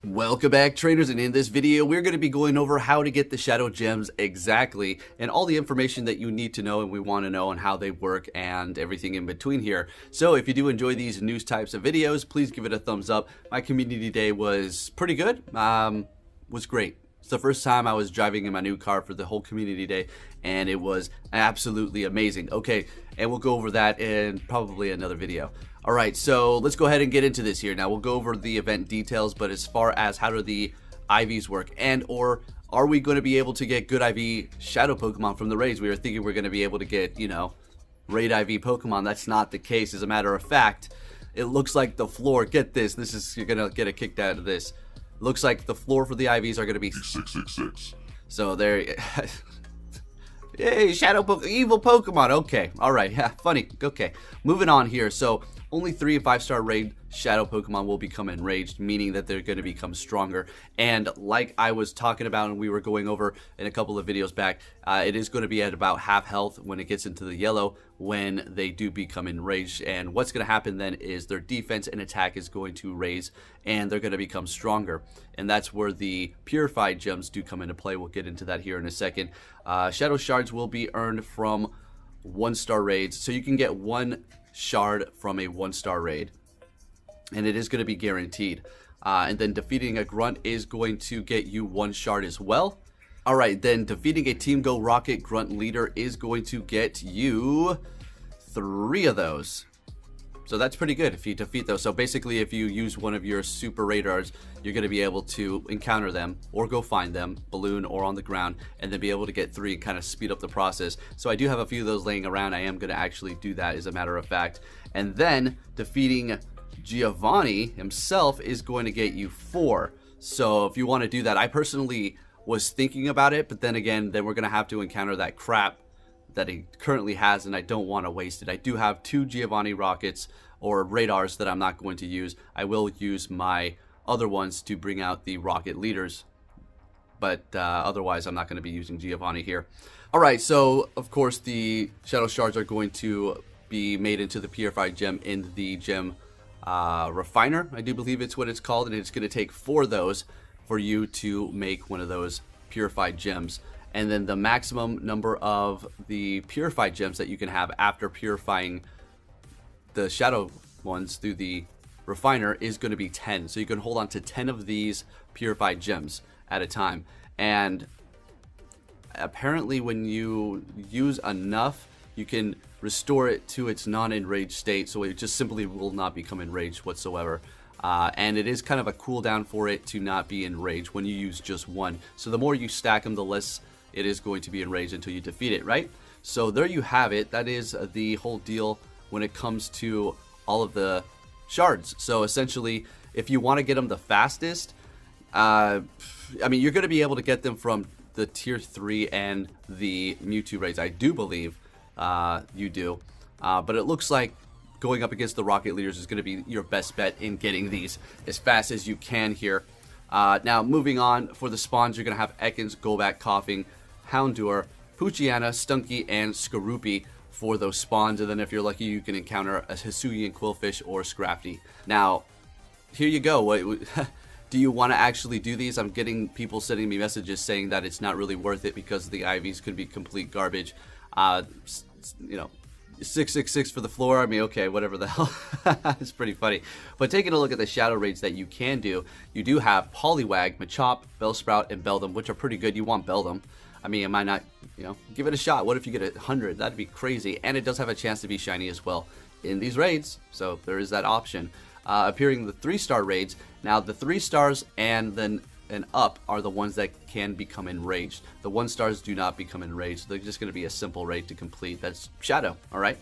Welcome back, trainers, and in this video we're going to be going over how to get the shadow gems exactly and all the information that you need to know and we want to know and how they work and everything in between here. So if you do enjoy these news types of videos, please give it a thumbs up. My community day was pretty good, was great. It's the first time I was driving in my new car for the whole community day and it was absolutely amazing. Okay, and we'll go over that in probably another video. Alright, so let's go ahead and get into this here. Now we'll go over the event details, but as far as how do the IVs work and or are we going to be able to get good IV shadow Pokemon from the raids? We were thinking we're going to be able to get, you know, raid IV Pokemon. That's not the case. As a matter of fact, it looks like the floor, get this is, you're going to get a kick out of this. Looks like the floor for the IVs are going to be 666. So there, hey, evil Pokemon. Okay, all right, yeah, funny. Okay, moving on here. So only 3 and 5-star raid shadow Pokemon will become enraged, meaning that they're going to become stronger. And like I was talking about and we were going over in a couple of videos back, it is going to be at about half health when it gets into the yellow when they do become enraged. And what's going to happen then is their defense and attack is going to raise and they're going to become stronger. And that's where the purified gems do come into play. We'll get into that here in a second. Shadow shards will be earned from 1-star raids. So you can get 1 shard from a 1-star raid. And it is going to be guaranteed. And then defeating a grunt is going to get you 1 shard as well. Alright, then defeating a Team Go Rocket grunt leader is going to get you 3 of those. So that's pretty good if you defeat those. So basically if you use one of your super radars, you're going to be able to encounter them or go find them, balloon or on the ground, and then be able to get 3 and kind of speed up the process. So I do have a few of those laying around. I am going to actually do that as a matter of fact. And then defeating Giovanni himself is going to get you 4. So if you want to do that, I personally was thinking about it, but then again, then we're going to have to encounter that crap that he currently has, and I don't want to waste it. I do have 2 Giovanni rockets or radars that I'm not going to use. I will use my other ones to bring out the rocket leaders, but otherwise I'm not going to be using Giovanni here. Alright, so of course the shadow shards are going to be made into the purified gem in the gem refiner, I do believe it's what it's called, and it's going to take 4 of those for you to make one of those purified gems. And then the maximum number of the purified gems that you can have after purifying the shadow ones through the refiner is going to be 10. So you can hold on to 10 of these purified gems at a time. And apparently when you use enough, you can restore it to its non-enraged state. So it just simply will not become enraged whatsoever. And it is kind of a cooldown for it to not be enraged when you use just 1. So the more you stack them, the less it is going to be enraged until you defeat it, right? So there you have it. That is the whole deal when it comes to all of the shards. So essentially, if you want to get them the fastest, I mean, you're going to be able to get them from the tier 3 and the Mewtwo raids. I do believe you do. But it looks like going up against the rocket leaders is going to be your best bet in getting these as fast as you can here. Now, moving on, for the spawns, you're going to have Ekans, Golbat, Coughing, Houndour, Poochyena, Stunky, and Skorupi for those spawns. And then if you're lucky, you can encounter a Hisuian Quillfish or Scrafty. Now, here you go. Do you want to actually do these? I'm getting people sending me messages saying that it's not really worth it because the IVs could be complete garbage. You know, 666 for the floor. I mean, okay, whatever the hell. It's pretty funny. But taking a look at the shadow raids that you can do, you do have Poliwag, Machop, Bellsprout, and Beldum, which are pretty good. You want Beldum. I mean, it might not, you know, give it a shot. What if you get 100? That'd be crazy. And it does have a chance to be shiny as well in these raids. So there is that option. Appearing in the 3-star raids. Now, the 3 stars and then and up are the ones that can become enraged. The 1-stars do not become enraged. They're just going to be a simple raid to complete. That's Shadow, alright?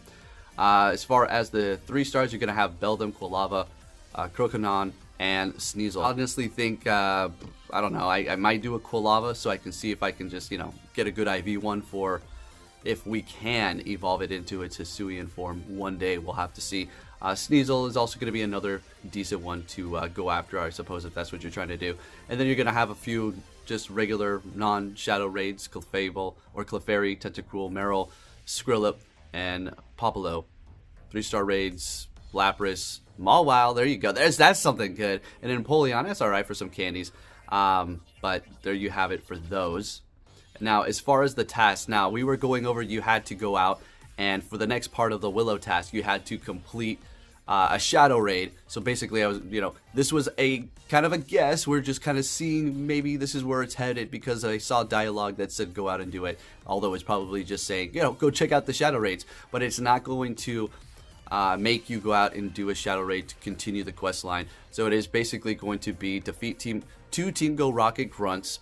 As far as the 3 stars, you're going to have Beldum, Quilava, Croconon, and Sneasel. I honestly think, I don't know, I might do a Quilava so I can see if I can just, you know, get a good IV one for if we can evolve it into its Hisuian form one day. We'll have to see. Sneasel is also going to be another decent one to go after, I suppose, if that's what you're trying to do. And then you're going to have a few just regular non-shadow raids, Clefable or Clefairy, Tentacruel, Meryl, Skrillip, and Popolo. 3-star raids, Lapras, Mawile, there you go. That's something good. And then Empoleon, that's alright for some candies. But there you have it for those. Now, as far as the task, now we were going over, you had to go out, and for the next part of the Willow task, you had to complete a shadow raid. So basically, I was, this was a kind of a guess. We're just kind of seeing maybe this is where it's headed because I saw dialogue that said go out and do it. Although it's probably just saying, go check out the shadow raids. But it's not going to make you go out and do a shadow raid to continue the quest line. So it is basically going to be defeat two Team Go Rocket Grunts,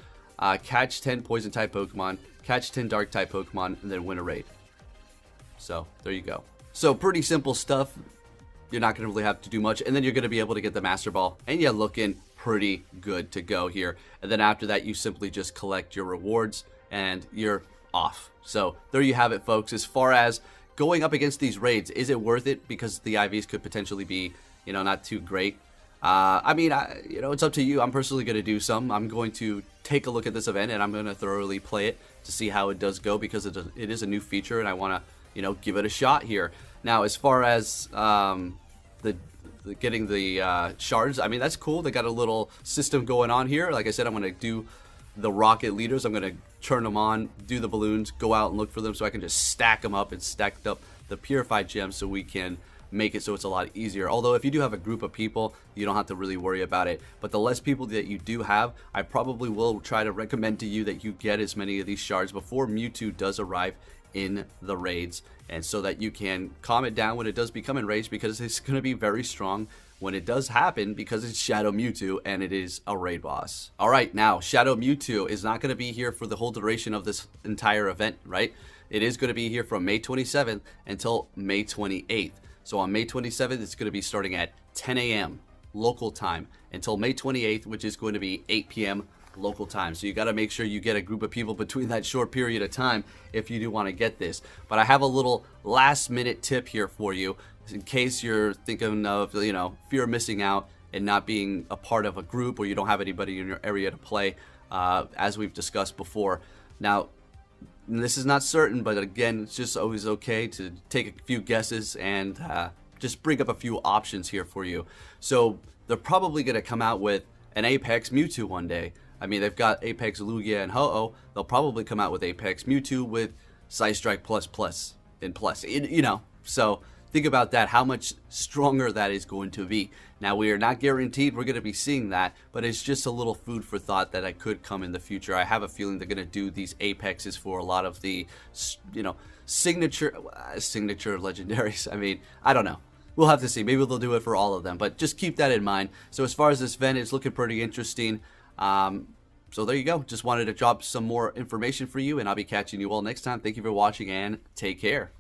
catch 10 poison type Pokemon, catch 10 dark type Pokemon, and then win a raid. So there you go. So pretty simple stuff. You're not going to really have to do much, and then you're going to be able to get the Master Ball, and you're looking pretty good to go here. And then after that, you simply just collect your rewards, and you're off. So there you have it, folks. As far as going up against these raids, is it worth it? Because the IVs could potentially be, not too great. I mean, it's up to you. I'm personally going to do some. I'm going to take a look at this event, and I'm going to thoroughly play it to see how it does go, because it is a new feature, and I want to, give it a shot here. Now, as far as getting the shards, I mean, that's cool. They got a little system going on here. Like I said, I'm going to do the rocket leaders. I'm going to turn them on, do the balloons, go out and look for them so I can just stack them up and stack up the purified gems so we can make it so it's a lot easier. Although if you do have a group of people, you don't have to really worry about it. But the less people that you do have, I probably will try to recommend to you that you get as many of these shards before Mewtwo does arrive in the raids, and so that you can calm it down when it does become enraged, because it's going to be very strong when it does happen, because it's Shadow Mewtwo and it is a raid boss. Alright, now Shadow Mewtwo is not going to be here for the whole duration of this entire event, right? It is going to be here from May 27th until May 28th. So on May 27th, it's going to be starting at 10 a.m. local time until May 28th, which is going to be 8 p.m. local time. So you got to make sure you get a group of people between that short period of time if you do want to get this. But I have a little last minute tip here for you in case you're thinking of, fear of missing out and not being a part of a group, or you don't have anybody in your area to play, as we've discussed before. Now, this is not certain, but again, it's just always okay to take a few guesses and just bring up a few options here for you. So they're probably going to come out with an Apex Mewtwo one day. I mean, they've got Apex Lugia and Ho-Oh. They'll probably come out with Apex Mewtwo with Psystrike plus and plus. So think about that, how much stronger that is going to be. Now, we are not guaranteed we're going to be seeing that, but it's just a little food for thought that I could come in the future. I have a feeling they're going to do these Apexes for a lot of the, signature legendaries. I mean, I don't know. We'll have to see. Maybe they'll do it for all of them, but just keep that in mind. So as far as this event, it's looking pretty interesting. So there you go. Just wanted to drop some more information for you, and I'll be catching you all next time. Thank you for watching, and take care.